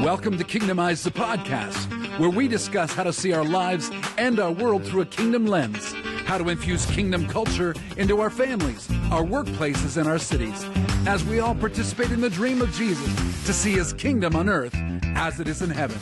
Welcome to Kingdomize, the podcast, where we discuss how to see our lives and our world through a kingdom lens, how to infuse kingdom culture into our families, our workplaces, and our cities, as we all participate in the dream of Jesus to see his kingdom on earth as it is in heaven.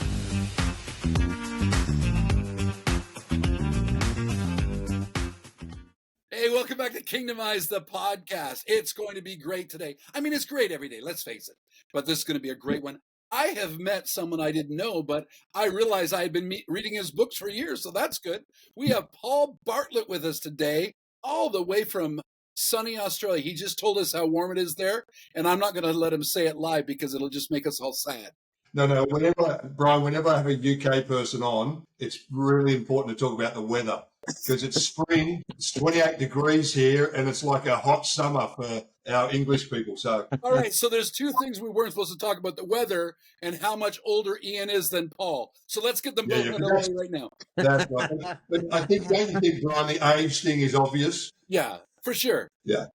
Hey, welcome back to Kingdomize, the podcast. It's going to be great today. I mean, it's great every day, let's face it, but this is going to be a great one. I have met someone I didn't know, but I realized I had been reading his books for years, so that's good. We have Paul Bartlett with us today, all the way from sunny Australia. He just told us how warm it is there, and I'm not going to let him say it live because it'll just make us all sad. No, whenever I have a UK person on, it's really important to talk about the weather because it's spring, it's 28 degrees here, and it's like a hot summer for our English people. So, all right, so there's two things we weren't supposed to talk about: the weather and how much older Ian is than Paul. So let's get them both out of the way right now. That's right. But I think, don't you think, Brian, the age thing is obvious? Yeah, for sure. Yeah.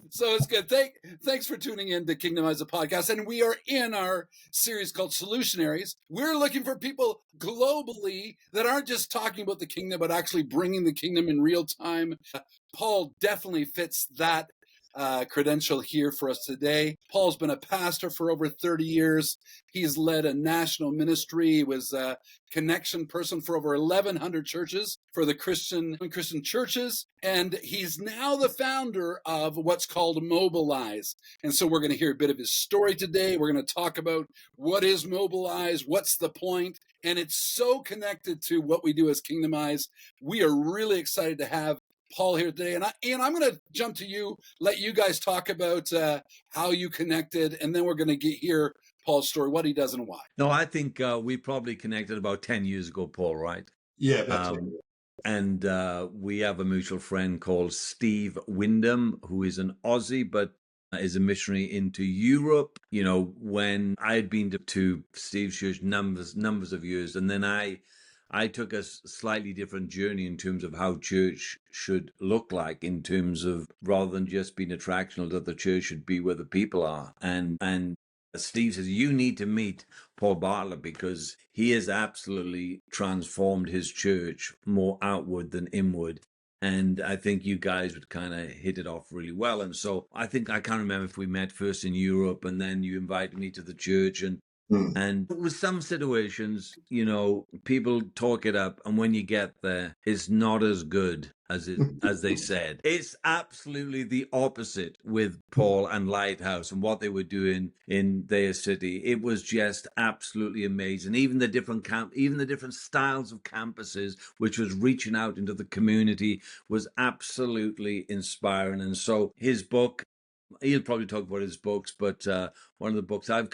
So it's good. Thanks for tuning in to Kingdomize, the podcast. And we are in our series called Solutionaries. We're looking for people globally that aren't just talking about the kingdom, but actually bringing the kingdom in real time. Paul definitely fits that credential here for us today. Paul's been a pastor for over 30 years. He's led a national ministry. He was a connection person for over 1,100 churches for the Christian churches. And he's now the founder of what's called Mobilize. And so we're going to hear a bit of his story today. We're going to talk about what is Mobilize, what's the point, and it's so connected to what we do as Kingdomize. We are really excited to have Paul here today. And Ian, I'm going to jump to you, let you guys talk about how you connected, and then we're going to hear Paul's story, what he does and why. No, I think we probably connected about 10 years ago, Paul, right? Yeah, that's it. And we have a mutual friend called Steve Wyndham, who is an Aussie, but is a missionary into Europe. You know, when I had been to Steve's church numbers of years, and then I took a slightly different journey in terms of how church should look like, in terms of rather than just being attractional, that the church should be where the people are. And Steve says, you need to meet Paul Bartlett because he has absolutely transformed his church more outward than inward. And I think you guys would kind of hit it off really well. And so I can't remember if we met first in Europe and then you invited me to the church. And with some situations, you know, people talk it up, and when you get there, it's not as good as they said. It's absolutely the opposite with Paul and Lighthouse and what they were doing in their city. It was just absolutely amazing. Even the different styles of campuses, which was reaching out into the community, was absolutely inspiring. And so his book, he'll probably talk about his books, but one of the books I've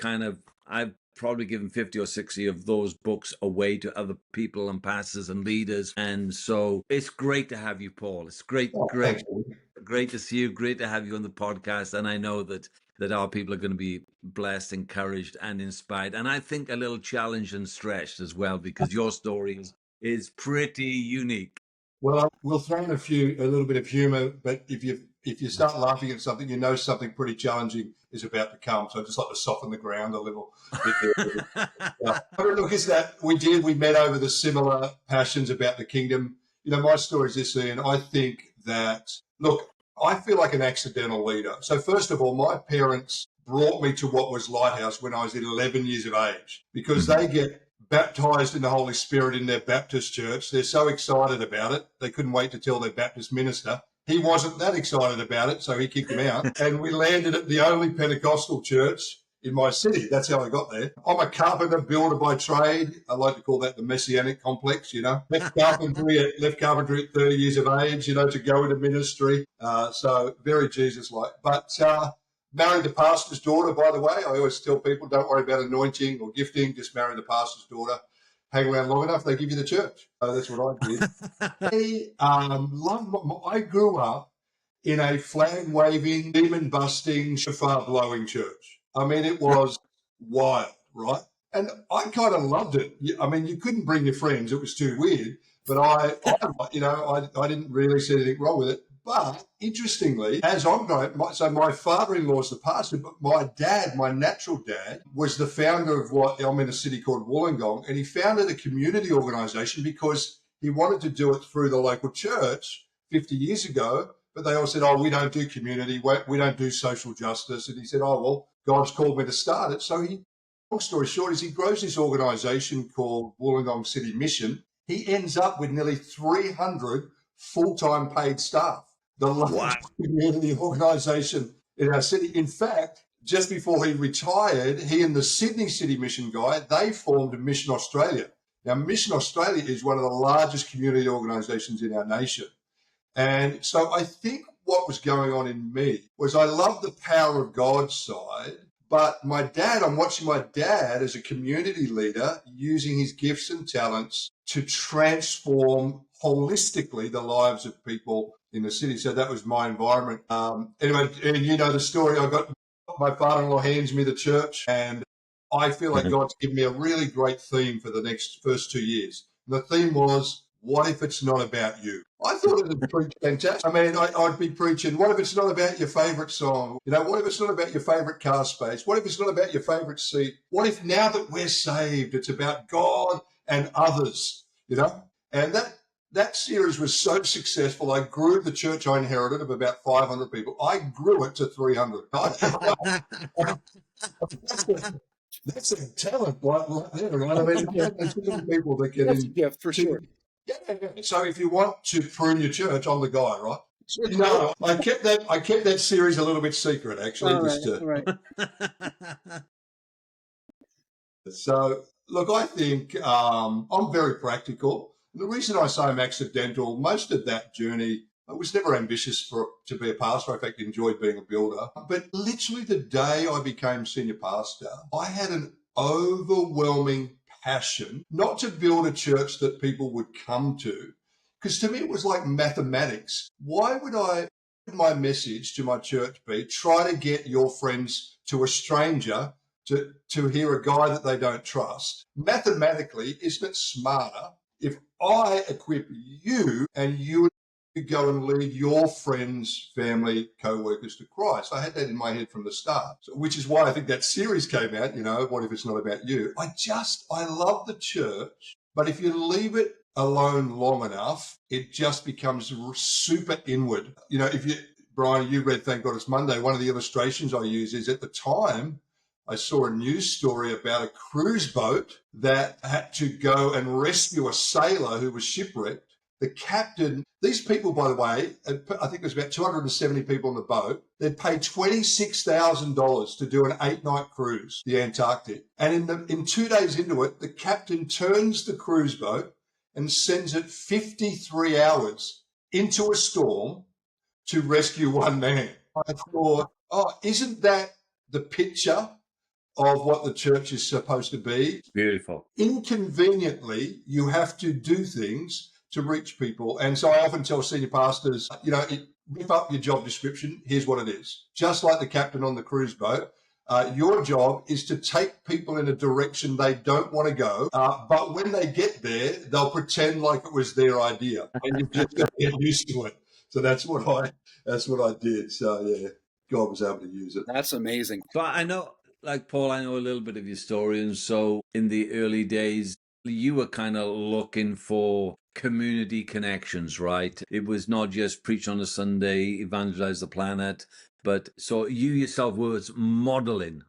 probably given 50 or 60 of those books away to other people and pastors and leaders. And so it's great to have you, Paul. It's great to see you. Great to have you on the podcast. And I know that our people are going to be blessed, encouraged, and inspired. And I think a little challenged and stretched as well, because your story is pretty unique. Well, we'll throw in a little bit of humor, but if you start laughing at something, you know something pretty challenging is about to come. So I just like to soften the ground a little bit there. Look, is that we met over the similar passions about the kingdom. You know, my story is this, Ian. I think that, look, I feel like an accidental leader. So first of all, my parents brought me to what was Lighthouse when I was 11 years of age, because they get baptized in the Holy Spirit in their Baptist church. They're so excited about it. They couldn't wait to tell their Baptist minister. He wasn't that excited about it, so he kicked him out. And we landed at the only Pentecostal church in my city. That's how I got there. I'm a carpenter, builder by trade. I like to call that the Messianic complex, you know. Left carpentry at 30 years of age, you know, to go into ministry. So very Jesus-like. But married the pastor's daughter, by the way. I always tell people, don't worry about anointing or gifting, just marry the pastor's daughter. Hang around long enough, they give you the church. So that's what I did. I grew up in a flag-waving, demon-busting, shofar-blowing church. I mean, it was wild, right? And I kind of loved it. I mean, you couldn't bring your friends. It was too weird. But I didn't really see anything wrong with it. But interestingly, as I'm growing, so my father-in-law is the pastor, but my dad, my natural dad, was the founder of what I'm in a city called Wollongong, and he founded a community organisation because he wanted to do it through the local church 50 years ago. But they all said, "Oh, we don't do community, we don't do social justice." And he said, "Oh, well, God's called me to start it." So he, long story short, is he grows this organisation called Wollongong City Mission. He ends up with nearly 300 full-time paid staff. The largest community organisation in our city. In fact, just before he retired, he and the Sydney City Mission guy, they formed Mission Australia. Now, Mission Australia is one of the largest community organisations in our nation. And so I think what was going on in me was I loved the power of God's side, but my dad, I'm watching my dad as a community leader using his gifts and talents to transform holistically the lives of people in the city. So that was my environment. Anyway, and you know the story. I got my father-in-law hands me the church, and I feel like God's given me a really great theme for the first 2 years. And the theme was, what if it's not about you? I thought it would preach fantastic. I mean, I'd be preaching, what if it's not about your favourite song? You know, what if it's not about your favourite car space? What if it's not about your favourite seat? What if now that we're saved, it's about God and others, you know? And that series was so successful. I grew the church I inherited of about 500 people. I grew it to 300. That's a talent right there, right? I mean, there's people that get That's a in. gift for sure. Yeah. So if you want to prune your church, I'm the guy, right? No, I kept that series a little bit secret, actually. All right. So look, I think I'm very practical. The reason I say I'm accidental, most of that journey, I was never ambitious to be a pastor. I, in fact, enjoyed being a builder. But literally the day I became senior pastor, I had an overwhelming passion not to build a church that people would come to, because to me it was like mathematics. Why would my message to my church be try to get your friends to a stranger to hear a guy that they don't trust? Mathematically, isn't it smarter if I equip you and you go and lead your friends, family, co-workers to Christ? I had that in my head from the start, which is why I think that series came out, you know, what if it's not about you? I love the church, but if you leave it alone long enough, it just becomes super inward. You know, Brian, you read Thank God It's Monday. One of the illustrations I use is, at the time, I saw a news story about a cruise boat that had to go and rescue a sailor who was shipwrecked. The captain, these people, by the way, I think there's about 270 people on the boat. They'd paid $26,000 to do an 8-night cruise, the Antarctic. And in 2 days into it, the captain turns the cruise boat and sends it 53 hours into a storm to rescue one man. I thought, isn't that the picture of what the church is supposed to be? Beautiful. Inconveniently, you have to do things to reach people. And so I often tell senior pastors, you know, rip up your job description. Here's what it is. Just like the captain on the cruise boat, your job is to take people in a direction they don't want to go. But when they get there, they'll pretend like it was their idea, and you've just got to get used to it. So that's what I did. So yeah, God was able to use it. That's amazing. So I know, like Paul, I know a little bit of your story. And so in the early days, you were kind of looking for community connections, right? It was not just preach on a Sunday, evangelize the planet, but so you yourself was modeling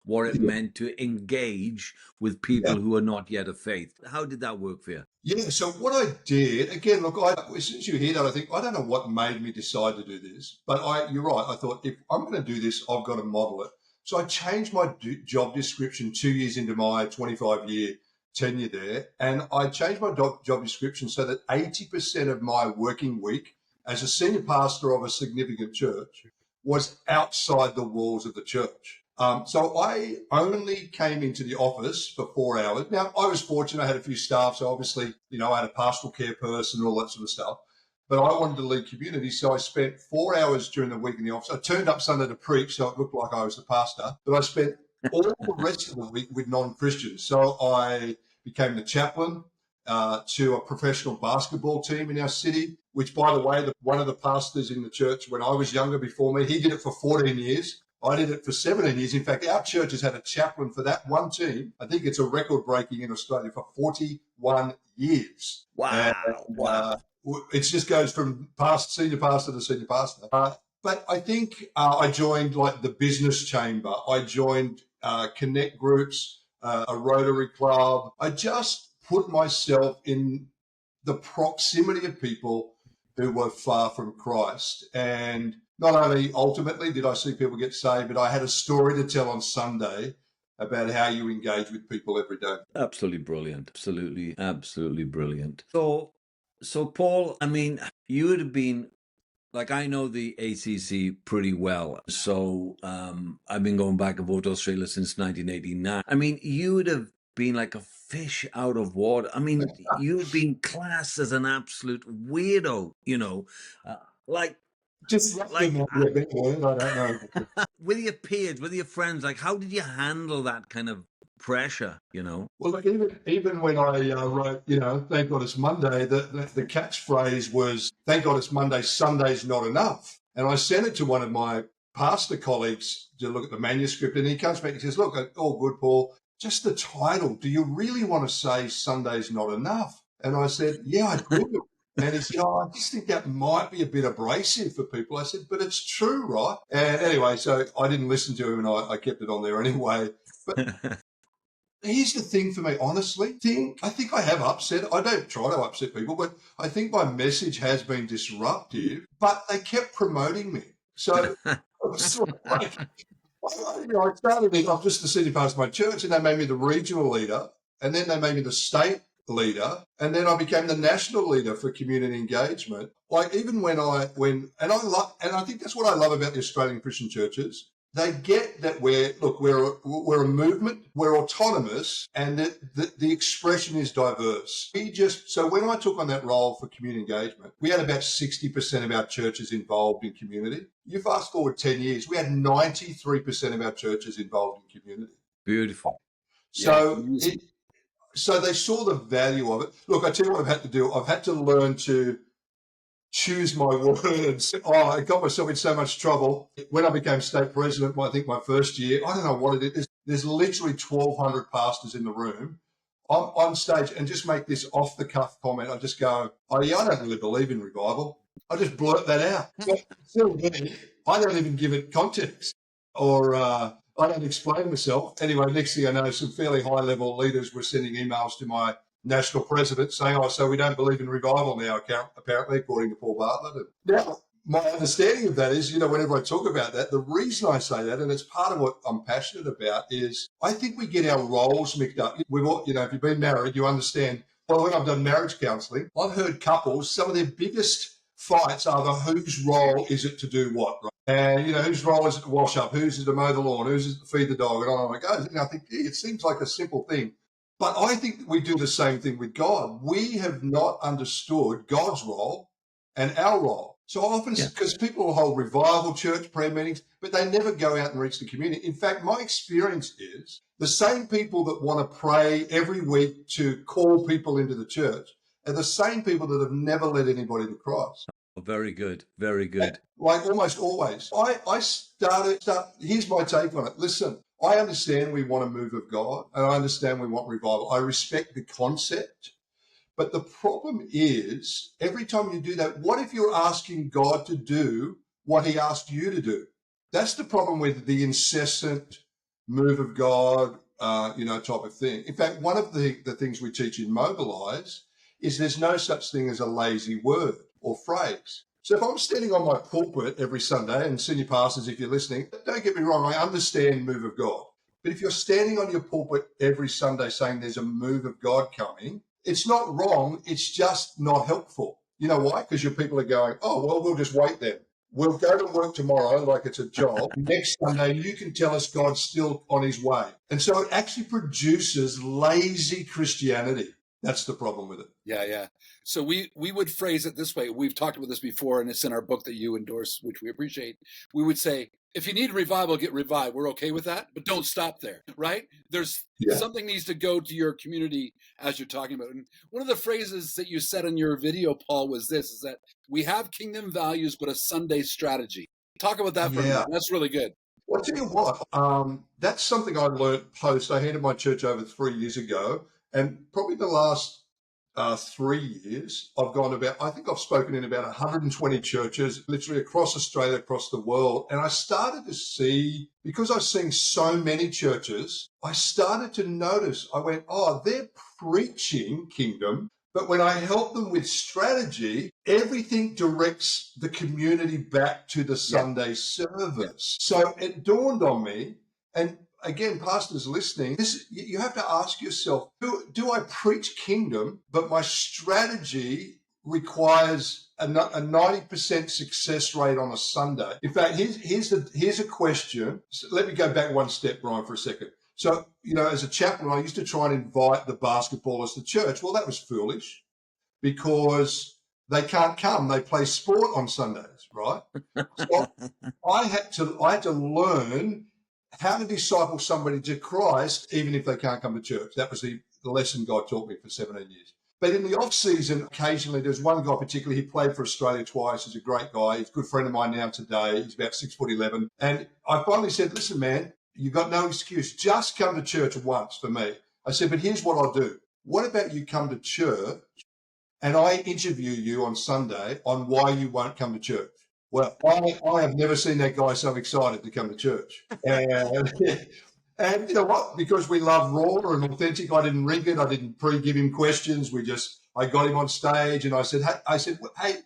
what it meant to engage with people who are not yet of faith. How did that work for you? Yeah, so what I did, again, look, as soon as you hear that, I think, I don't know what made me decide to do this, but you're right. I thought, if I'm going to do this, I've got to model it. So I changed my job description 2 years into my 25-year tenure there, and I changed my job description so that 80% of my working week as a senior pastor of a significant church was outside the walls of the church. So I only came into the office for 4 hours. Now, I was fortunate. I had a few staff, so obviously, you know, I had a pastoral care person and all that sort of stuff. But I wanted to lead community, so I spent 4 hours during the week in the office. I turned up Sunday to preach, so it looked like I was the pastor. But I spent all the rest of the week with non-Christians. So I became the chaplain to a professional basketball team in our city. which, by the way, one of the pastors in the church when I was younger before me, he did it for 14 years. I did it for 17 years. In fact, our church has had a chaplain for that one team. I think it's a record breaking in Australia for 41 years. Wow. Wow. It just goes from senior pastor to senior pastor. But I think I joined like the business chamber. I joined connect groups, a Rotary club. I just put myself in the proximity of people who were far from Christ. And not only ultimately did I see people get saved, but I had a story to tell on Sunday about how you engage with people every day. Absolutely brilliant. Absolutely brilliant. So Paul, I mean, you would have been, like, I know the ACC pretty well. So I've been going back and forth to Australia since 1989. I mean, you would have been like a fish out of water. I mean, you had been classed as an absolute weirdo, like Just like I don't know. with your peers, with your friends. Like, how did you handle that kind of pressure? Well, like even when I wrote, thank God it's Monday, the catchphrase was, thank God it's Monday, Sunday's not enough. And I sent it to one of my pastor colleagues to look at the manuscript, and he comes back and says, look, all good, Paul, just the title. Do you really want to say Sunday's not enough? And I said, yeah, I do. And he said, I just think that might be a bit abrasive for people. I said, but it's true, right? And anyway, so I didn't listen to him, and I kept it on there anyway. But here's the thing for me, honestly. I think I have upset. I don't try to upset people, but I think my message has been disruptive, but they kept promoting me. So I was like, I started it, I'm just the senior pastor of my church, and they made me the regional leader, and then they made me the state leader, and then I became the national leader for community engagement. Like, even and I think that's what I love about the Australian Christian churches. They get that we're a movement, we're autonomous, and that the expression is diverse. So when I took on that role for community engagement, we had about 60% of our churches involved in community. You fast forward 10 years, we had 93% of our churches involved in community. Beautiful. So so they saw the value of it. Look, I tell you what I've had to do. I've had to learn to choose my words. I got myself in so much trouble. When I became state president, I think my first year, I don't know what it is. There's literally 1,200 pastors in the room. I'm on stage and just make this off-the-cuff comment. I just go, oh, yeah, I don't really believe in revival. I just blurt that out. I don't even give it context, or I don't explain myself. Anyway, next thing I know, some fairly high-level leaders were sending emails to my national president saying, oh, so we don't believe in revival now, apparently, according to Paul Bartlett. And now, my understanding of that is, whenever I talk about that, the reason I say that, and it's part of what I'm passionate about, is I think we get our roles mixed up. We've all, if you've been married, you understand. Well, when I've done marriage counselling, I've heard couples, some of their biggest fights are whose role is it to do what, right? And, whose role is it to wash up? Whose is it to mow the lawn? Whose is it to feed the dog? And on it goes. And I think, it seems like a simple thing. But I think we do the same thing with God. We have not understood God's role and our role. So often, because people will hold revival church prayer meetings, but they never go out and reach the community. In fact, my experience is the same people that want to pray every week to call people into the church are the same people that have never led anybody to Christ. Very good. Very good. Like almost always. Here's my take on it. Listen, I understand we want a move of God, and I understand we want revival. I respect the concept. But the problem is, every time you do that, what if you're asking God to do what he asked you to do? That's the problem with the incessant move of God, type of thing. In fact, one of the things we teach in Mobilize is there's no such thing as a lazy word or phrase. So if I'm standing on my pulpit every Sunday, and senior pastors, if you're listening, don't get me wrong, I understand move of God. But if you're standing on your pulpit every Sunday saying there's a move of God coming, it's not wrong, it's just not helpful. You know why? Because your people are going, oh, well, we'll just wait then. We'll go to work tomorrow like it's a job. Next Sunday, you can tell us God's still on his way. And so it actually produces lazy Christianity. That's the problem with it. Yeah. So we would phrase it this way. We've talked about this before, and it's in our book that you endorse, which we appreciate. We would say, if you need revival, get revived. We're okay with that, but don't stop there, right? There's something needs to go to your community as you're talking about. And one of the phrases that you said in your video, Paul, was this, is that we have kingdom values, but a Sunday strategy. Talk about that for a minute. That's really good. Well, I'll tell you what, that's something I learned post. I handed my church over 3 years ago, and probably the last 3 years, I think I've spoken in about 120 churches, literally across Australia, across the world. And I started to see, because I was seeing so many churches, I started to notice, I went, they're preaching kingdom. But when I help them with strategy, everything directs the community back to the Sunday service. So it dawned on me, and again, pastors listening, you have to ask yourself, do I preach kingdom, but my strategy requires a 90% success rate on a Sunday? In fact, here's a question. So let me go back one step, Brian, for a second. So, as a chaplain, I used to try and invite the basketballers to church. Well, that was foolish because they can't come. They play sport on Sundays, right? So I had to learn how to disciple somebody to Christ, even if they can't come to church. That was the lesson God taught me for 17 years. But in the off season, occasionally, there's one guy particularly, he played for Australia twice. He's a great guy. He's a good friend of mine now today. He's about 6'11". And I finally said, listen, man, you've got no excuse. Just come to church once for me. I said, but here's what I'll do. What about you come to church and I interview you on Sunday on why you won't come to church? Well, I have never seen that guy so excited to come to church. And you know what? Because we love raw and authentic, I didn't rig it. I didn't give him questions. I got him on stage and I said, hey,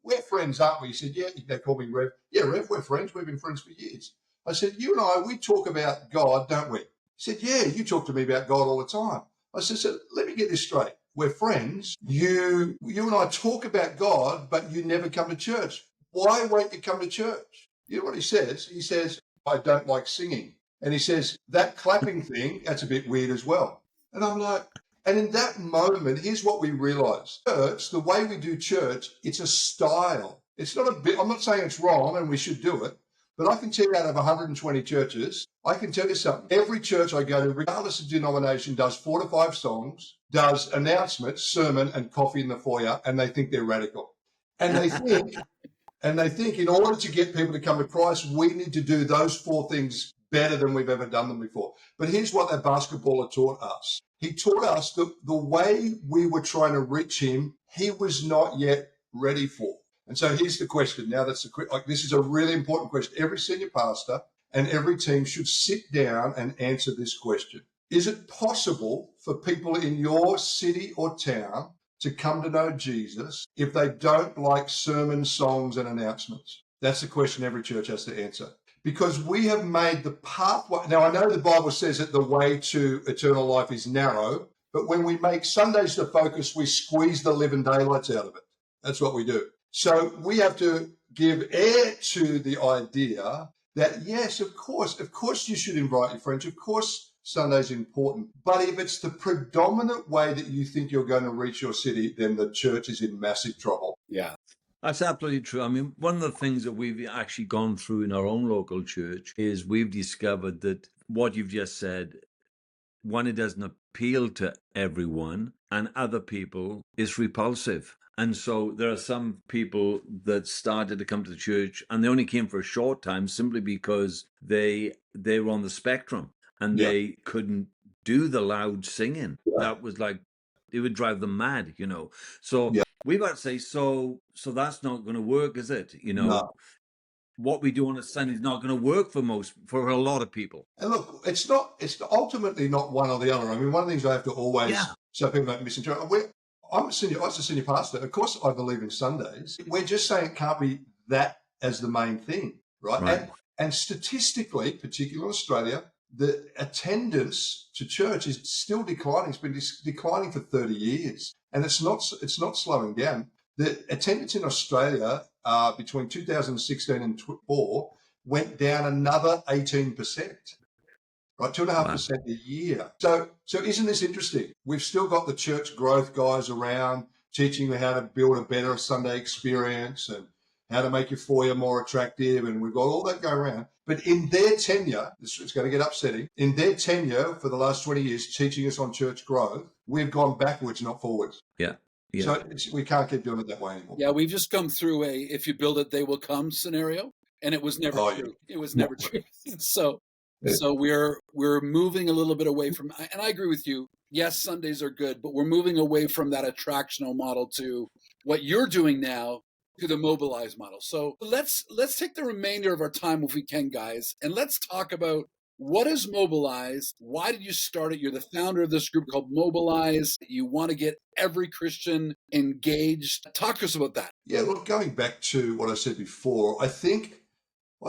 we're friends, aren't we? He said, yeah. They call me Rev. Yeah, Rev, we're friends. We've been friends for years. I said, you and I, we talk about God, don't we? He said, yeah, you talk to me about God all the time. I said, so let me get this straight. We're friends. You and I talk about God, but you never come to church. Why won't you come to church? You know what he says? He says, I don't like singing. And he says, that clapping thing, that's a bit weird as well. And I'm like, and in that moment, here's what we realize. Church, the way we do church, it's a style. It's not a bit, I'm not saying it's wrong and we should do it, but I can tell you out of 120 churches, I can tell you something. Every church I go to, regardless of denomination, does 4 to 5 songs, does announcements, sermon, and coffee in the foyer, and they think they're radical. And they think in order to get people to come to Christ, we need to do those 4 things better than we've ever done them before. But here's what that basketballer taught us. He taught us that the way we were trying to reach him, he was not yet ready for. And so here's the question. Now this is a really important question. Every senior pastor and every team should sit down and answer this question. Is it possible for people in your city or town to come to know Jesus if they don't like sermon songs and announcements? That's the question every church has to answer. Because we have made the pathway. Now, I know the Bible says that the way to eternal life is narrow, but when we make Sundays the focus, we squeeze the living daylights out of it. That's what we do. So we have to give air to the idea that, yes, of course you should invite your friends. Of course, Sunday's important. But if it's the predominant way that you think you're going to reach your city, then the church is in massive trouble. Yeah. That's absolutely true. I mean, one of the things that we've actually gone through in our own local church is we've discovered that what you've just said, one, it doesn't appeal to everyone, and other people is repulsive. And so there are some people that started to come to the church and they only came for a short time simply because they were on the spectrum and they couldn't do the loud singing. That was like, it would drive them mad, So we've got to say, so that's not going to work, is it? No. What we do on a Sunday is not going to work for a lot of people. And look, it's ultimately not one or the other. I mean, one of the things I have to always, so people don't misinterpret. I was a senior pastor. Of course, I believe in Sundays. We're just saying it can't be that as the main thing, right? And statistically, particularly in Australia, the attendance to church is still declining. It's been declining for 30 years, and it's not slowing down. The attendance in Australia between 2016 and 2024 went down another 18%. right? 2.5% a year. So isn't this interesting? We've still got the church growth guys around teaching you how to build a better Sunday experience and how to make your foyer more attractive. And we've got all that going around. But in their tenure, it's going to get upsetting, in their tenure for the last 20 years teaching us on church growth, we've gone backwards, not forwards. Yeah. So we can't keep doing it that way anymore. Yeah, we've just come through a if you build it, they will come scenario. And it was never true. It was never true. So we're moving a little bit away from, and I agree with you. Yes, Sundays are good, but we're moving away from that attractional model to what you're doing now, to the Mobilize model. So let's take the remainder of our time, if we can, guys, and let's talk about what is Mobilize? Why did you start it? You're the founder of this group called Mobilize. You want to get every Christian engaged. Talk to us about that. Yeah, look, going back to what I said before, I think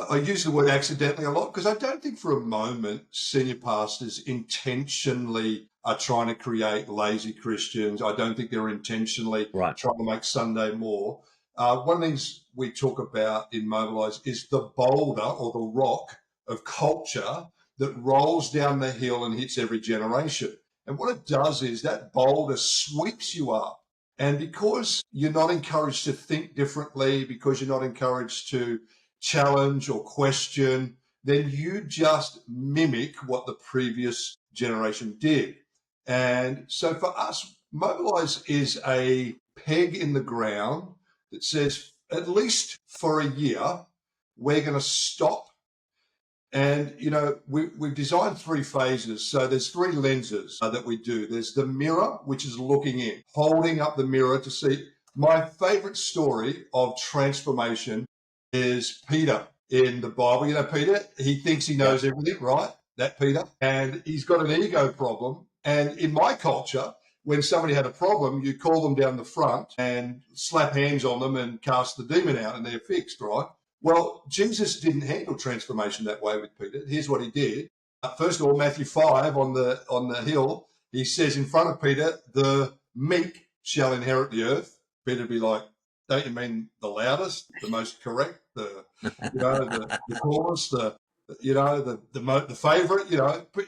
I use the word accidentally a lot because I don't think for a moment senior pastors intentionally are trying to create lazy Christians. I don't think they're intentionally trying to make Sunday more. One of the things we talk about in Mobilize is the boulder or the rock of culture that rolls down the hill and hits every generation. And what it does is that boulder sweeps you up. And because you're not encouraged to think differently, because you're not encouraged to challenge or question, then you just mimic what the previous generation did. And so for us, Mobilize is a peg in the ground that says, at least for a year, we're going to stop. And, we've designed 3 phases. So there's 3 lenses that we do. There's the mirror, which is looking in, holding up the mirror to see. My favorite story of transformation is Peter in the Bible. Peter, he thinks he knows everything, right? That Peter. And he's got an ego problem. And in my culture, when somebody had a problem, you call them down the front and slap hands on them and cast the demon out and they're fixed, right? Well, Jesus didn't handle transformation that way with Peter. Here's what he did. First of all, Matthew 5 on the hill, he says in front of Peter, the meek shall inherit the earth. Peter would be like, don't you mean the loudest, the most correct, the coolest, the favorite,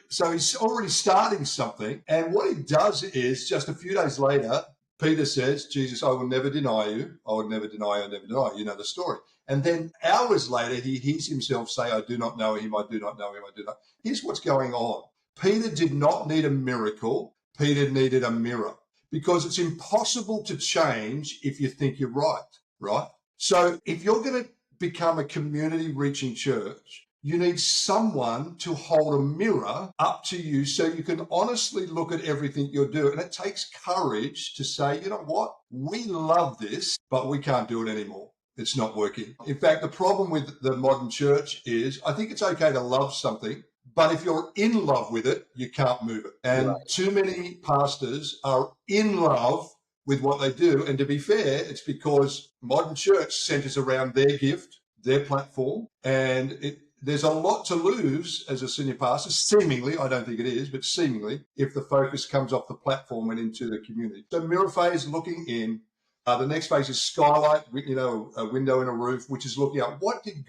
So he's already starting something. And what he does is just a few days later, Peter says, Jesus, I will never deny you. I will never deny you. I never deny you. You know the story. And then hours later, he hears himself say, I do not know him. I do not know him. I do not. Here's what's going on. Peter did not need a miracle. Peter needed a mirror, because it's impossible to change if you think you're right? So if you're going to become a community reaching church, you need someone to hold a mirror up to you so you can honestly look at everything you're doing. And it takes courage to say, you know what? We love this, but we can't do it anymore. It's not working. In fact, the problem with the modern church is I think it's okay to love something, but if you're in love with it, you can't move it. And too many pastors are in love with what they do. And to be fair, it's because modern church centers around their gift, their platform, and there's a lot to lose as a senior pastor, seemingly. I don't think it is, but seemingly, if the focus comes off the platform and into the community. So mirror phase, looking in. The next phase is skylight, a window in a roof, which is looking at what did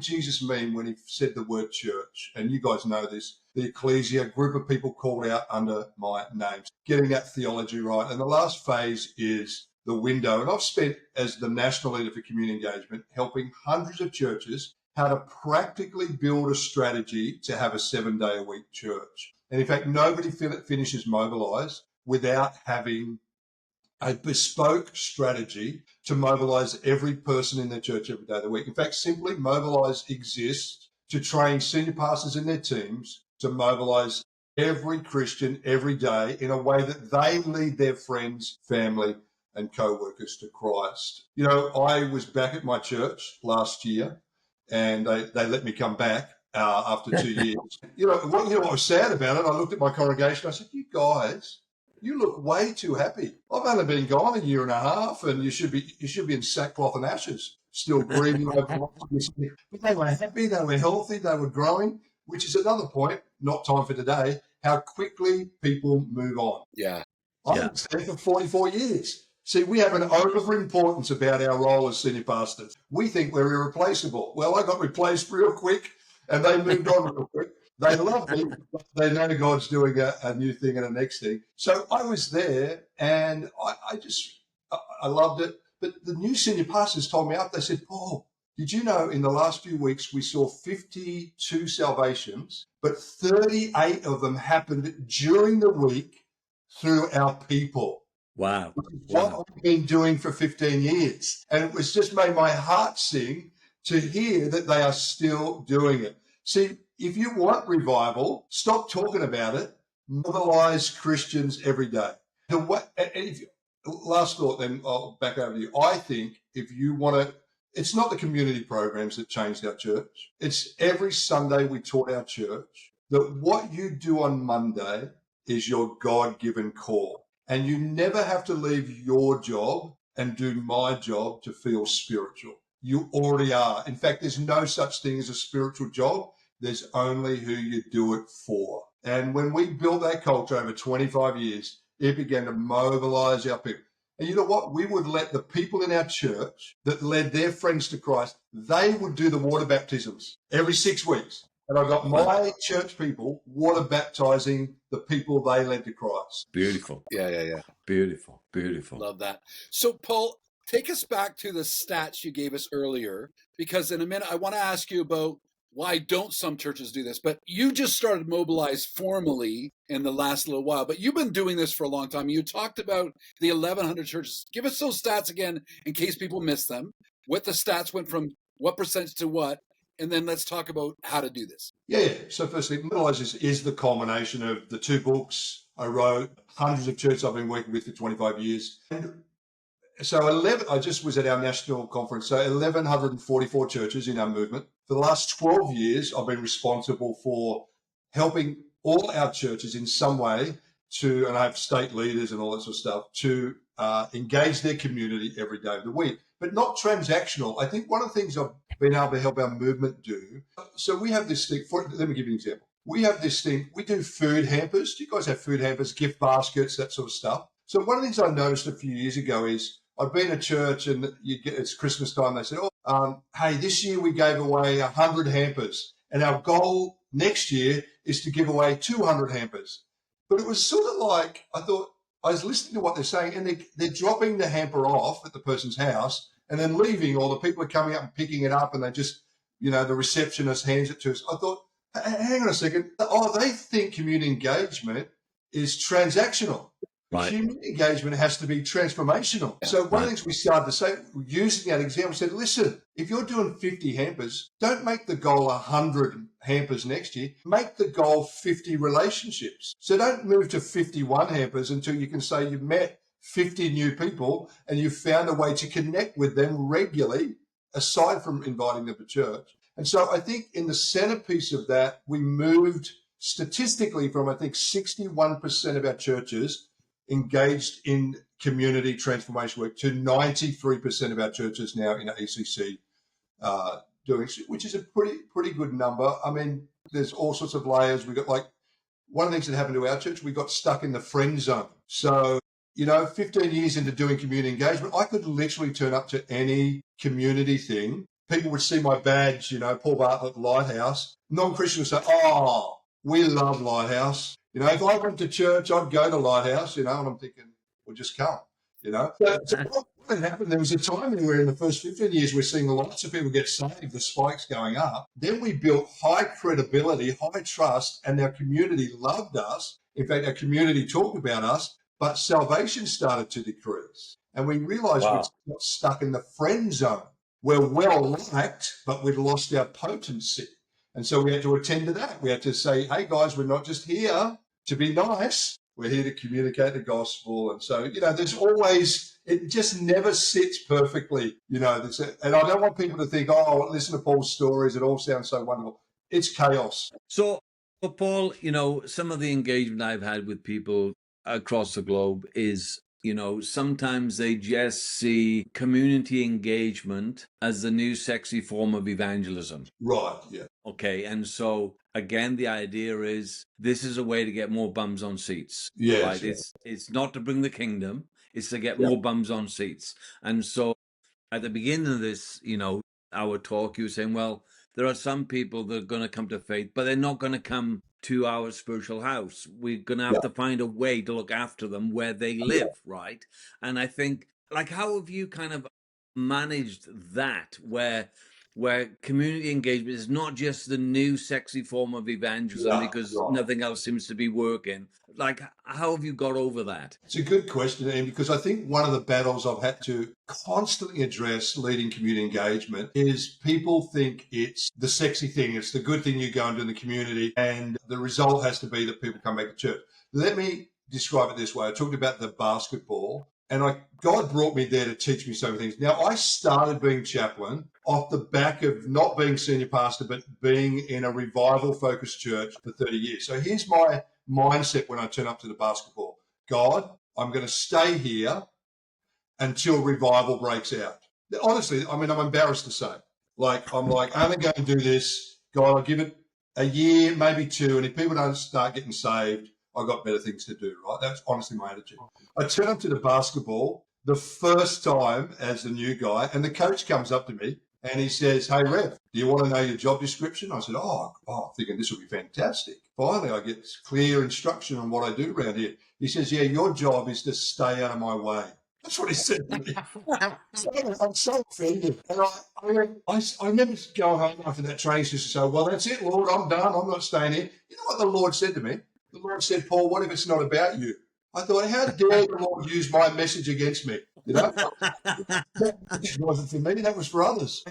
Jesus mean when he said the word church? And you guys know this, the ecclesia, group of people called out under my name, getting that theology right. And the last phase is the window. And I've spent, as the national leader for community engagement, helping hundreds of churches how to practically build a strategy to have a 7-day-a-week church. And in fact, nobody finishes Mobilize without having a bespoke strategy to mobilize every person in their church every day of the week. In fact, simply Mobilize exists to train senior pastors in their teams to mobilize every Christian every day in a way that they lead their friends, family, and co-workers to Christ. I was back at my church last year, and they let me come back after 2 years. What was sad about it, I looked at my congregation, I said, you guys, you look way too happy. I've only been gone 1.5 years, and you should be in sackcloth and ashes, still grieving over. But they were happy, they were healthy, they were growing, which is another point, not time for today, how quickly people move on. Yeah. I was there for 44 years. See, we have an over-importance about our role as senior pastors. We think we're irreplaceable. Well, I got replaced real quick, and they moved on real quick. They love me. They know God's doing a new thing and a next thing. So I was there, and I loved it. But the new senior pastors told me up. They said, "Paul, did you know in the last few weeks we saw 52 salvations, but 38 of them happened during the week through our people." Wow. What Wow. I've been doing for 15 years. And it was just made my heart sing to hear that they are still doing it. See, if you want revival, stop talking about it. Mobilize Christians every day. Last thought, then I'll back over to you. I think if you want to, it's not the community programs that changed our church. It's every Sunday we taught our church that what you do on Monday is your God-given call. And you never have to leave your job and do my job to feel spiritual. You already are. In fact, there's no such thing as a spiritual job. There's only who you do it for. And when we built that culture over 25 years, it began to mobilize our people. And you know what? We would let the people in our church that led their friends to Christ, they would do the water baptisms every 6 weeks. And I got my church people water baptizing the people they led to Christ. Beautiful. Yeah. Beautiful. Beautiful. Love that. So, Paul, take us back to the stats you gave us earlier, because in a minute I want to ask you about why don't some churches do this? But you just started Mobilize formally in the last little while, but you've been doing this for a long time. You talked about the 1,100 churches. Give us those stats again in case people miss them. What the stats went from what percentage to what, and then let's talk about how to do this. Yeah. So firstly, Mobilize is the culmination of the 2 books I wrote, hundreds of churches I've been working with for 25 years. And so I just was at our national conference, so 1,144 churches in our movement. For the last 12 years, I've been responsible for helping all our churches in some way to, and I have state leaders and all that sort of stuff, to engage their community every day of the week, but not transactional. I think one of the things I've been able to help our movement do, so we have this thing, let me give you an example. We have this thing, we do food hampers. Do you guys have food hampers, gift baskets, that sort of stuff? So one of the things I noticed a few years ago is I've been at church and it's Christmas time. They said, hey, this year we gave away 100 hampers and our goal next year is to give away 200 hampers. But it was sort of like, I thought, I was listening to what they're saying and they're dropping the hamper off at the person's house and then leaving, or the people are coming up and picking it up and they just, the receptionist hands it to us. I thought, hang on a second. They think community engagement is transactional. Right. Community engagement has to be transformational. Yeah, so one of the things we started to say, using that example, said, listen, if you're doing 50 hampers, don't make the goal 100 hampers next year. Make the goal 50 relationships. So don't move to 51 hampers until you can say you've met 50 new people and you've found a way to connect with them regularly, aside from inviting them to church. And so I think in the centerpiece of that, we moved statistically from, I think, 61% of our churches engaged in community transformation work to 93% of our churches now in ECC doing, which is a pretty good number. I mean, there's all sorts of layers. We got one of the things that happened to our church, we got stuck in the friend zone. So, 15 years into doing community engagement, I could literally turn up to any community thing. People would see my badge, Paul Bartlett Lighthouse. Non-Christians would say, oh, we love Lighthouse. If I went to church, I'd go to Lighthouse, and I'm thinking, well, just come, So what happened, there was a time where in the first 15 years, we're seeing lots of people get saved, the spikes going up. Then we built high credibility, high trust, and our community loved us. In fact, our community talked about us, but salvation started to decrease. And we realized we got stuck in the friend zone. We're well liked, but we'd lost our potency. And so we had to attend to that. We had to say, hey, guys, we're not just here to be nice. We're here to communicate the gospel. And so, there's always, it just never sits perfectly, and I don't want people to think, oh, listen to Paul's stories. It all sounds so wonderful. It's chaos. So, Paul, some of the engagement I've had with people across the globe is, sometimes they just see community engagement as the new sexy form of evangelism. Right, yeah. Okay, and so, again, the idea is this is a way to get more bums on seats. Yes. Right? Yeah. It's not to bring the kingdom, it's to get more bums on seats. And so, at the beginning of this, our talk, you were saying, well, there are some people that are going to come to faith, but they're not going to come to our spiritual house. We're going to have to find a way to look after them where they live, right? And I think, like, how have you kind of managed that, where community engagement is not just the new sexy form of evangelism because nothing else seems to be working? Like, how have you got over that? It's a good question, Ian, because I think one of the battles I've had to constantly address leading community engagement is people think it's the sexy thing, it's the good thing you go and do in the community, and the result has to be that people come back to church. Let me describe it this way. I talked about the basketball, and God brought me there to teach me so many things. Now, I started being chaplain off the back of not being senior pastor, but being in a revival-focused church for 30 years. So here's my mindset when I turn up to the basketball. God, I'm going to stay here until revival breaks out. Honestly, I mean, I'm embarrassed to say. I'm only going to do this. God, I'll give it a year, maybe two, and if people don't start getting saved, I've got better things to do, right? That's honestly my attitude. I turn up to the basketball the first time as the new guy, and the coach comes up to me and he says, "Hey, Rev, do you want to know your job description?" I said, oh, thinking this will be fantastic. Finally, I get clear instruction on what I do around here. He says, "Yeah, your job is to stay out of my way." That's what he said to me. I'm so offended. And I remember going home after that training just to say, "Well, that's it, Lord. I'm done. I'm not staying here." You know what the Lord said to me? The Lord said, "Paul, what if it's not about you?" I thought, how dare the Lord use my message against me? You know, that wasn't for me. That was for others.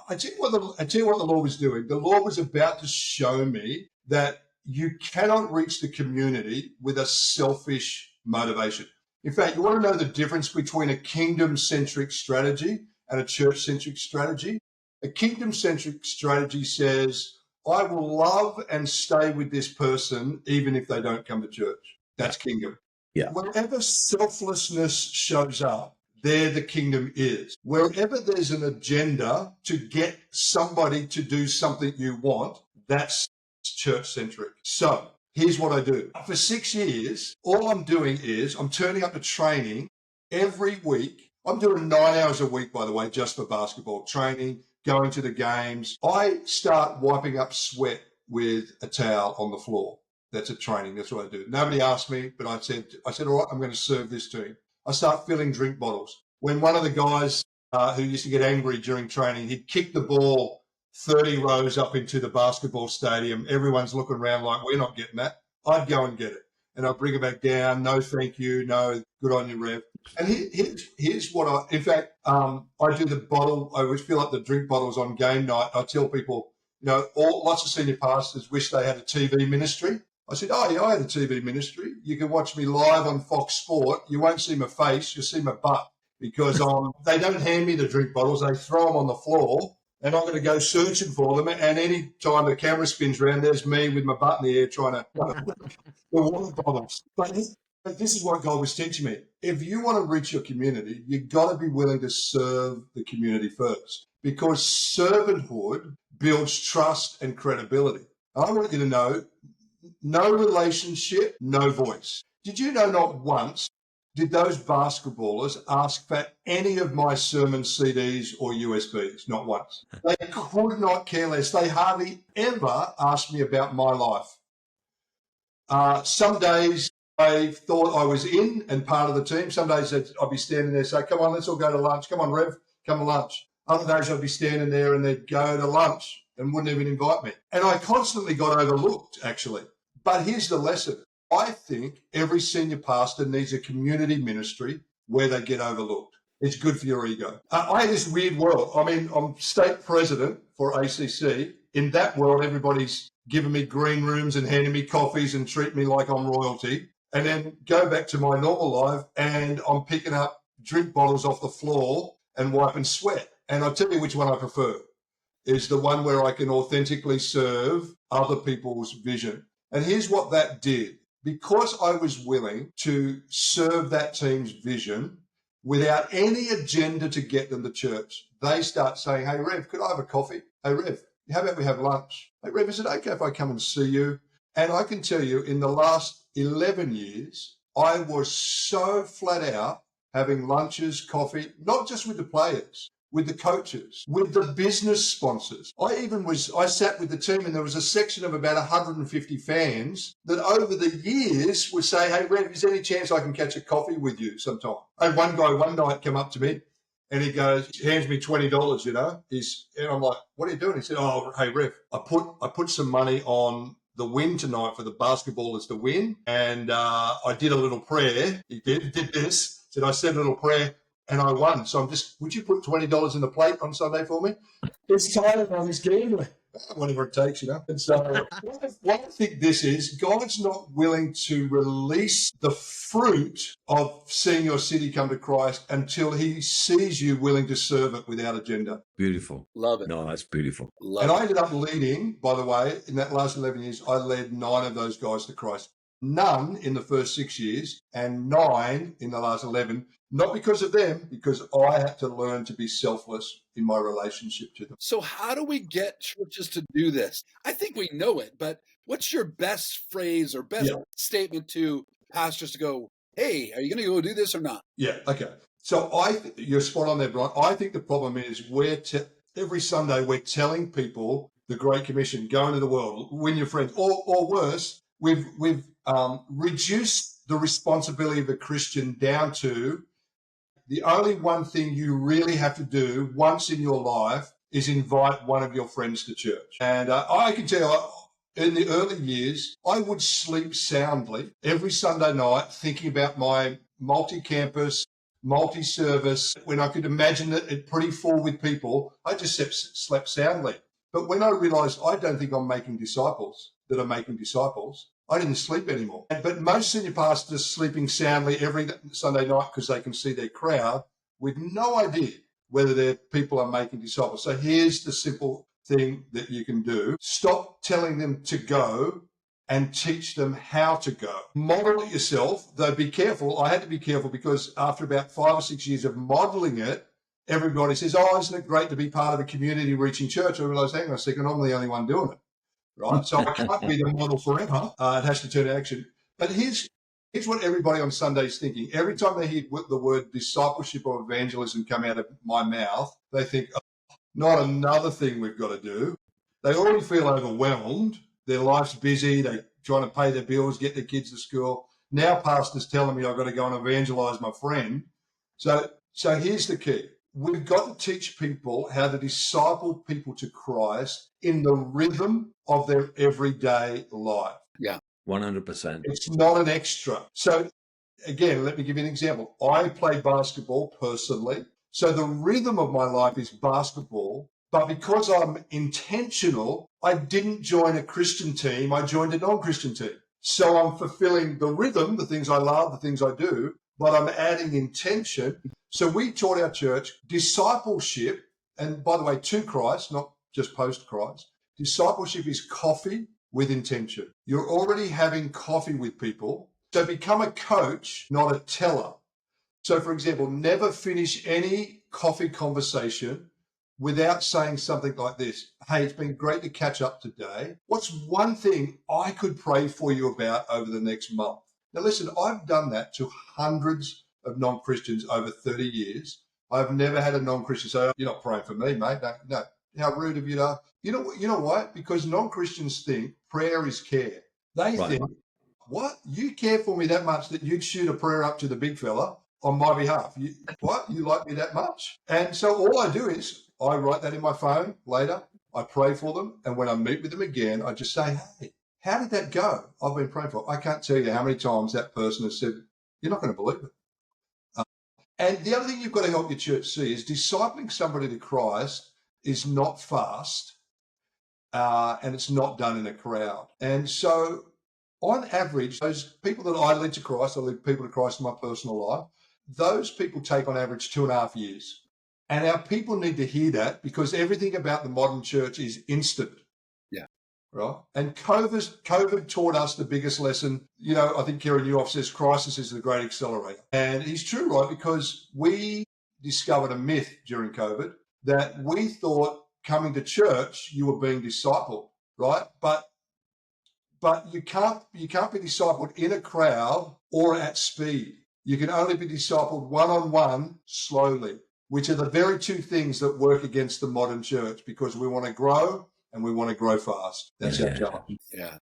I tell you what the Lord was doing. The Lord was about to show me that you cannot reach the community with a selfish motivation. In fact, you want to know the difference between a kingdom-centric strategy and a church-centric strategy? A kingdom-centric strategy says, I will love and stay with this person even if they don't come to church. That's kingdom. Yeah. Wherever selflessness shows up, there the kingdom is. Wherever there's an agenda to get somebody to do something you want, that's church-centric. So here's what I do. For 6 years, all I'm doing is I'm turning up to training every week. I'm doing 9 hours a week, by the way, just for basketball training, going to the games. I start wiping up sweat with a towel on the floor. That's a training. That's what I do. Nobody asked me, but I said, all right, I'm going to serve this team. I start filling drink bottles. When one of the guys who used to get angry during training, he'd kick the ball 30 rows up into the basketball stadium. Everyone's looking around like, we're not getting that. I'd go and get it. And I'd bring it back down. No, thank you. No, good on you, Rev. And here's what I do the bottle. I always fill up the drink bottles on game night. I tell people, lots of senior pastors wish they had a TV ministry. I said, oh, yeah, I had a TV ministry. You can watch me live on Fox Sport. You won't see my face. You'll see my butt because they don't hand me the drink bottles. They throw them on the floor and I'm going to go searching for them. And any time the camera spins around, there's me with my butt in the air trying to the water bottles. But this is what God was teaching me. If you want to reach your community, you've got to be willing to serve the community first because servanthood builds trust and credibility. I want you to know, no relationship, no voice. Did you know not once did those basketballers ask for any of my sermon CDs or USBs? Not once. They could not care less. They hardly ever asked me about my life. Some days I thought I was in and part of the team. Some days I'd be standing there say, come on, let's all go to lunch. Come on, Rev, come to lunch. Other days I'd be standing there and they'd go to lunch and wouldn't even invite me. And I constantly got overlooked, actually. But here's the lesson. I think every senior pastor needs a community ministry where they get overlooked. It's good for your ego. I had this weird world. I mean, I'm state president for ACC. In that world, everybody's giving me green rooms and handing me coffees and treat me like I'm royalty. And then go back to my normal life and I'm picking up drink bottles off the floor and wiping sweat. And I'll tell you which one I prefer. Is the one where I can authentically serve other people's vision. And here's what that did. Because I was willing to serve that team's vision without any agenda to get them to church, they start saying, hey, Rev, could I have a coffee? Hey, Rev, how about we have lunch? Hey, Rev, is it okay if I come and see you? And I can tell you in the last 11 years, I was so flat out having lunches, coffee, not just with the players, with the coaches, with the business sponsors. I sat with the team and there was a section of about 150 fans that over the years would say, hey, Rev, is there any chance I can catch a coffee with you sometime? And one guy one night came up to me and he hands me $20, and I'm like, what are you doing? He said, oh, hey, Rev, I put some money on the win tonight for the basketballers to win. And I did a little prayer. He did this. Said, I said a little prayer and I won. So would you put $20 in the plate on Sunday for me? It's tired on his gambling. Whatever it takes, And so what I think this is, God's not willing to release the fruit of seeing your city come to Christ until he sees you willing to serve it without agenda. Beautiful. Love it. No, that's beautiful. I ended up leading, by the way, in that last 11 years, I led 9 of those guys to Christ. None in the first 6 years and 9 in the last 11, not because of them, because I had to learn to be selfless in my relationship to them. So how do we get churches to do this? I think we know it, but what's your best phrase or best statement to pastors to go, hey, are you going to go do this or not? Yeah, okay. So you're spot on there, Brian. I think the problem is every Sunday we're telling people the Great Commission, go into the world, win your friends, or worse, we've reduced the responsibility of a Christian down to the only one thing you really have to do once in your life is invite one of your friends to church. And I can tell you, in the early years, I would sleep soundly every Sunday night thinking about my multi-campus, multi-service. When I could imagine it pretty full with people, I just slept soundly. But when I realized I don't think I'm making disciples that are making disciples, I didn't sleep anymore. But most senior pastors sleeping soundly every Sunday night because they can see their crowd with no idea whether their people are making disciples. So here's the simple thing that you can do. Stop telling them to go and teach them how to go. Model it yourself, though be careful. I had to be careful because after about 5 or 6 years of modeling it, everybody says, oh, isn't it great to be part of a community reaching church? I realized, hang on a second, I'm the only one doing it. Right, so I can't be the model forever. It has to turn to action. But here's what everybody on Sunday is thinking. Every time they hear the word discipleship or evangelism come out of my mouth, they think, oh, not another thing we've got to do. They already feel overwhelmed. Their life's busy. They're trying to pay their bills, get their kids to school. Now pastor's telling me I've got to go and evangelize my friend. So here's the key. We've got to teach people how to disciple people to Christ in the rhythm of their everyday life. Yeah. 100%. It's not an extra. So again, let me give you an example. I play basketball personally. So the rhythm of my life is basketball. But because I'm intentional, I didn't join a Christian team. I joined a non-Christian team. So I'm fulfilling the rhythm, the things I love, the things I do, but I'm adding intention. So we taught our church discipleship, and by the way, to Christ, not just post-Christ. Discipleship is coffee with intention. You're already having coffee with people. So become a coach, not a teller. So, for example, never finish any coffee conversation without saying something like this. Hey, it's been great to catch up today. What's one thing I could pray for you about over the next month? Now, listen, I've done that to hundreds of non-Christians over 30 years. I've never had a non-Christian say, oh, you're not praying for me, mate. No. How rude of you to... You know why? Because non-Christians think prayer is care. They think, what? You care for me that much that you'd shoot a prayer up to the big fella on my behalf. What? You like me that much? And so all I do is I write that in my phone later. I pray for them. And when I meet with them again, I just say, hey, how did that go? I've been praying for. I can't tell you how many times that person has said, you're not going to believe it. And the other thing you've got to help your church see is discipling somebody to Christ is not fast, and it's not done in a crowd. And so on average, those people that I lead to Christ, I lead people to Christ in my personal life, those people take on average 2.5 years. And our people need to hear that because everything about the modern church is instant. Yeah. Right. And COVID taught us the biggest lesson. I think Kieran Newhoff says crisis is the great accelerator. And he's true, right? Because we discovered a myth during COVID that we thought coming to church, you were being discipled, right? But you can't be discipled in a crowd or at speed. You can only be discipled one-on-one, slowly. which are the very two things that work against the modern church, because we want to grow and we want to grow fast. That's our challenge. Yeah.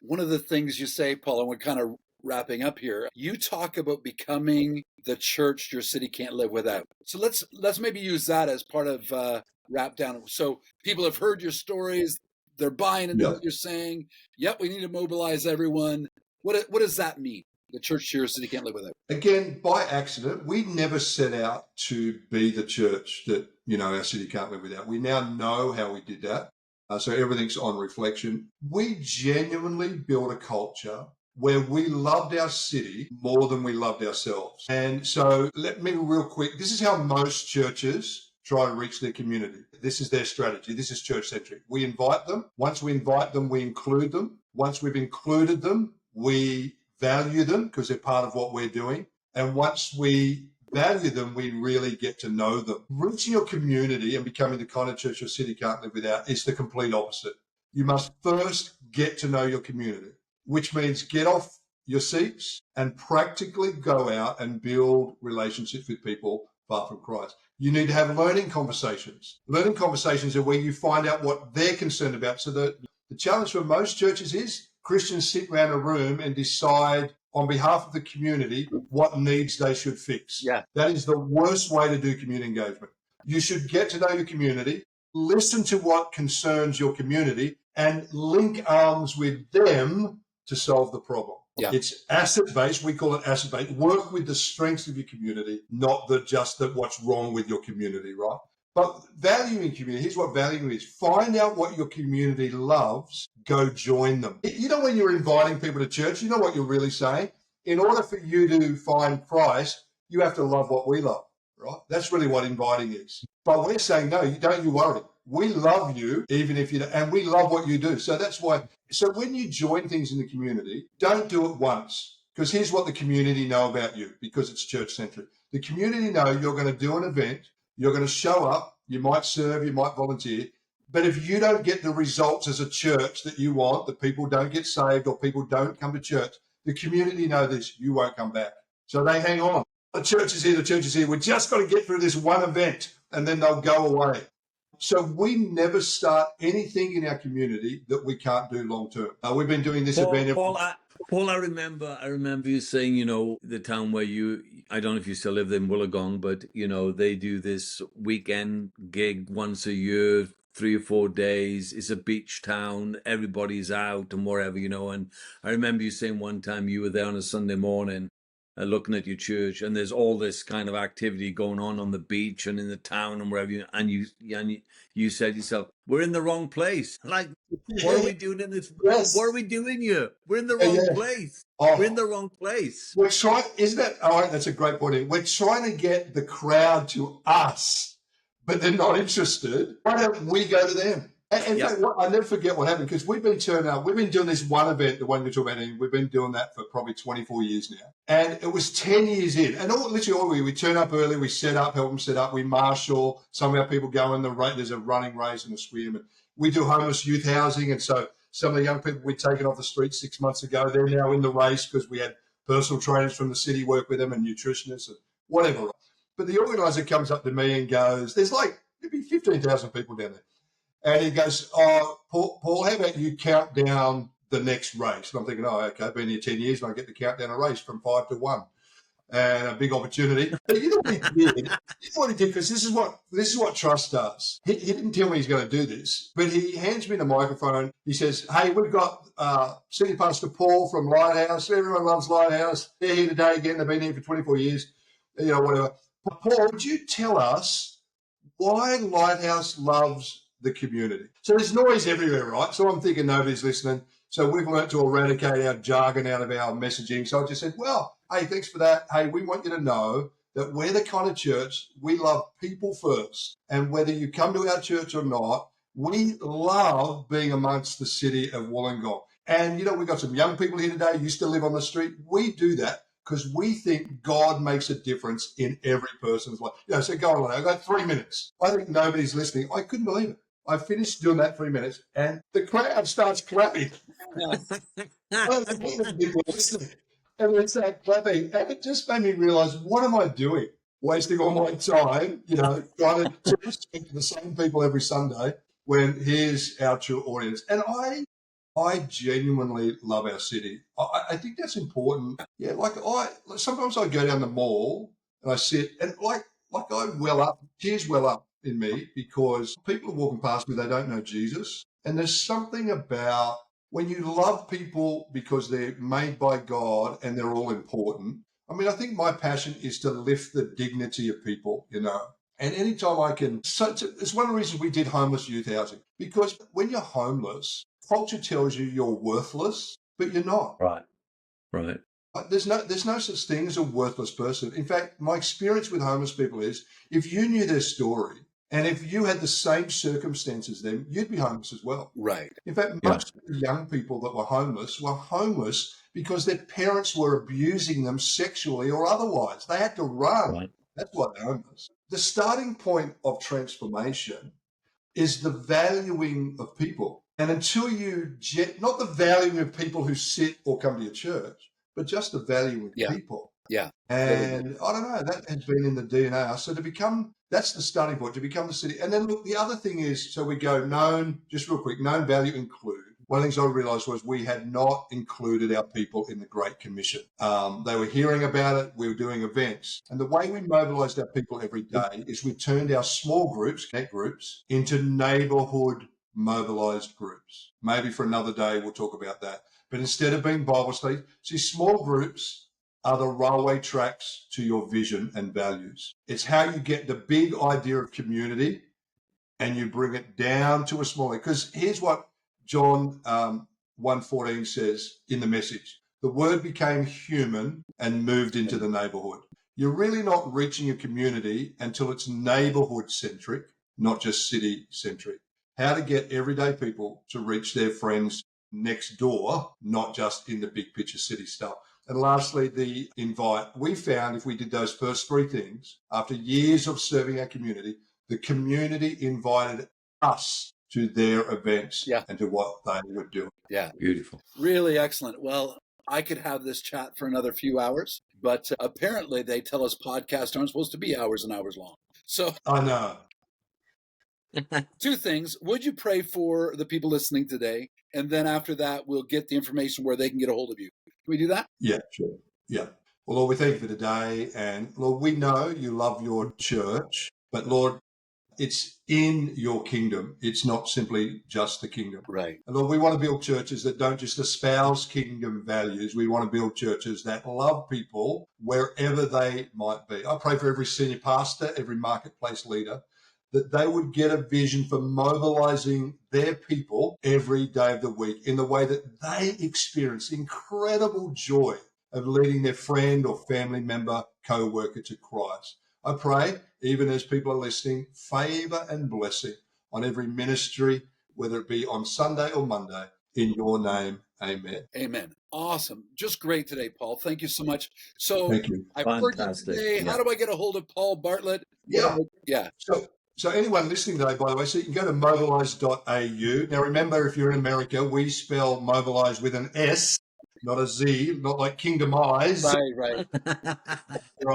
One of the things you say, Paul, and we're kind of wrapping up here, you talk about becoming the church your city can't live without. So let's maybe use that as part of wrap down. So people have heard your stories, they're buying into what you're saying. Yep, we need to mobilize everyone. What does that mean? The church your city can't live without. Again, by accident, we never set out to be the church that, our city can't live without. We now know how we did that. So everything's on reflection. We genuinely built a culture where we loved our city more than we loved ourselves. And so let me real quick, this is how most churches try to reach their community. This is their strategy. This is church-centric. We invite them. Once we invite them, we include them. Once we've included them, we value them because they're part of what we're doing. And once we value them, we really get to know them. Reaching your community and becoming the kind of church your city can't live without is the complete opposite. You must first get to know your community, which means get off your seats and practically go out and build relationships with people far from Christ. You need to have learning conversations. Learning conversations are where you find out what they're concerned about. So the challenge for most churches is Christians sit around a room and decide on behalf of the community what needs they should fix. Yeah. That is the worst way to do community engagement. You should get to know your community, listen to what concerns your community, and link arms with them to solve the problem. Yeah. It's asset-based. We call it asset-based. Work with the strengths of your community, not just what's wrong with your community, right? But valuing community, here's what valuing is. Find out what your community loves, go join them. When you're inviting people to church, you know what you're really saying? In order for you to find Christ, you have to love what we love, right? That's really what inviting is. But we're saying, no, don't you worry. We love you, even if you don't, and we love what you do. So that's why, so when you join things in the community, don't do it once. Because here's what the community know about you, because it's church-centric. The community know you're going to do an event, you're going to show up, you might serve, you might volunteer, but if you don't get the results as a church that you want, that people don't get saved or people don't come to church, the community know this, you won't come back. So they hang on. The church is here, we've just got to get through this one event, and then they'll go away. So we never start anything in our community that we can't do long term. We've been doing this event. Paul, I remember you saying, the town where I don't know if you still live in Wollongong, but, they do this weekend gig once a year, 3 or 4 days. It's a beach town. Everybody's out and wherever, and I remember you saying one time you were there on a Sunday morning looking at your church, and there's all this kind of activity going on the beach and in the town and wherever and you said yourself, we're in the wrong place. Like, what are we doing in this? Yes. What are we doing here? We're in the wrong place. Oh, we're in the wrong place. We're trying, isn't that, all right, that's a great point. We're trying to get the crowd to us, but they're not interested. Why don't we go to them? And in fact, I'll never forget what happened, because we've been doing this one event, the one you're talking about, and we've been doing that for probably 24 years now. And it was 10 years in. And we turn up early, we set up, help them set up, we marshal. Some of our people go in the race, there's a running race and a swim. And we do homeless youth housing. And so some of the young people we'd taken off the streets 6 months ago, they're now in the race because we had personal trainers from the city work with them and nutritionists and whatever. But the organizer comes up to me and goes, there's maybe 15,000 people down there. And he goes, Paul, how about you count down the next race? And I'm thinking, okay, I've been here 10 years and I get to count down a race from 5 to 1. And a big opportunity. But you know what he did? Because this is what trust does. He didn't tell me he's going to do this, but he hands me the microphone. He says, hey, we've got Senior Pastor Paul from Lighthouse. Everyone loves Lighthouse. They're here today again. They've been here for 24 years. Whatever. But Paul, would you tell us why Lighthouse loves the community? So there's noise everywhere, right? So I'm thinking nobody's listening. So we've learned to eradicate our jargon out of our messaging. So I just said, well, hey, thanks for that. Hey, we want you to know that we're the kind of church, we love people first. And whether you come to our church or not, we love being amongst the city of Wollongong. And, we've got some young people here today, used to live on the street. We do that because we think God makes a difference in every person's life. So go on, I've got 3 minutes. I think nobody's listening. I couldn't believe it. I finished doing that 3 minutes and the crowd starts clapping. And they start clapping. And it just made me realize, what am I doing? wasting all my time, trying to speak to the same people every Sunday when here's our true audience. And I genuinely love our city. I think that's important. Yeah, sometimes I go down the mall and I sit and tears well up in me because people are walking past me, they don't know Jesus. And there's something about when you love people because they're made by God and they're all important. I mean, I think my passion is to lift the dignity of people, And anytime I can, it's one of the reasons we did homeless youth housing, because when you're homeless, culture tells you you're worthless, but you're not. Right. There's no such thing as a worthless person. In fact, my experience with homeless people is if you knew their story and if you had the same circumstances, then you'd be homeless as well. Right. In fact, most of the young people that were homeless because their parents were abusing them sexually or otherwise. They had to run. Right. That's why they're homeless. The starting point of transformation is the valuing of people. And until not the valuing of people who sit or come to your church, but just the valuing of people. Yeah. And I don't know, that has been in the DNA. So that's the starting point, to become the city. And then look, the other thing is, so we go known, just real quick, known, value, include. One of the things I realised was we had not included our people in the Great Commission. They were hearing about it. We were doing events. And the way we mobilised our people every day is we turned our small groups, connect groups, into neighbourhood mobilised groups. Maybe for another day we'll talk about that. But instead of being Bible studies, see, small groups are the railway tracks to your vision and values. It's how you get the big idea of community and you bring it down to a smaller. Because here's what John 1:14 says in the Message. The word became human and moved into the neighbourhood. You're really not reaching a community until it's neighbourhood-centric, not just city-centric. How to get everyday people to reach their friends next door, not just in the big picture city stuff. And lastly, the invite. We found if we did those first three things, after years of serving our community, the community invited us to their events and to what they would do. Yeah. Beautiful. Really excellent. Well, I could have this chat for another few hours, but apparently they tell us podcasts aren't supposed to be hours and hours long. So I know. Two things. Would you pray for the people listening today? And then after that, we'll get the information where they can get a hold of you. Can we do that? Yeah, sure. Yeah. Well, Lord, we thank you for today. And Lord, we know you love your church, but Lord, it's in your kingdom. It's not simply just the kingdom. Right. And Lord, we want to build churches that don't just espouse kingdom values. We want to build churches that love people wherever they might be. I pray for every senior pastor, every marketplace leader, that they would get a vision for mobilizing their people every day of the week in the way that they experience incredible joy of leading their friend or family member, co-worker to Christ. I pray, even as people are listening, favor and blessing on every ministry, whether it be on Sunday or Monday. In your name, amen. Amen. Awesome. Just great today, Paul. Thank you so much. So Thank you. I've heard you today. How do I get a hold of Paul Bartlett? Yeah. Yeah. So anyone listening today, by the way, so you can go to mobilize.au. Now, remember, if you're in America, we spell Mobilize with an S, not a Z, not like Kingdomize. Right.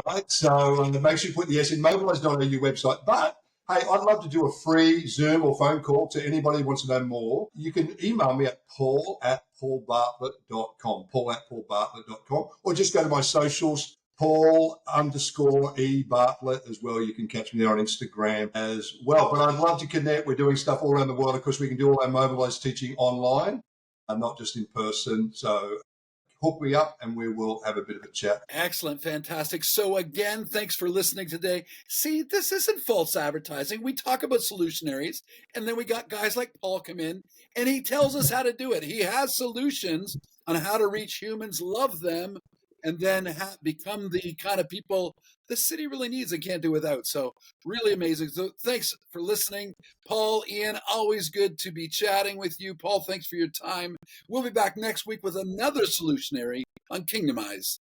Right. So make sure you put the S in mobilize.au website. But, hey, I'd love to do a free Zoom or phone call to anybody who wants to know more. You can email me at paul@paulbartlett.com, paul@paulbartlett.com, or just go to my socials, Paul_E Bartlett as well. You can catch me there on Instagram as well. But I'd love to connect. We're doing stuff all around the world. Of course, we can do all our Mobilize teaching online and not just in person. So hook me up and we will have a bit of a chat. Excellent. Fantastic. So again, thanks for listening today. See, this isn't false advertising. We talk about solutionaries, and then we got guys like Paul come in and he tells us how to do it. He has solutions on how to reach humans, love them, and then become the kind of people the city really needs and can't do without. So really amazing. So thanks for listening. Paul, Ian, always good to be chatting with you. Paul, thanks for your time. We'll be back next week with another Solutionary on Kingdomize.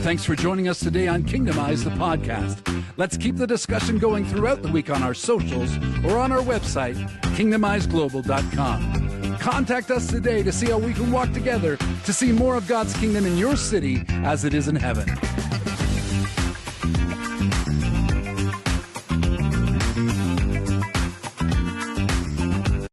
Thanks for joining us today on Kingdomize, the podcast. Let's keep the discussion going throughout the week on our socials or on our website, kingdomizeglobal.com. Contact us today to see how we can walk together to see more of God's kingdom in your city as it is in heaven.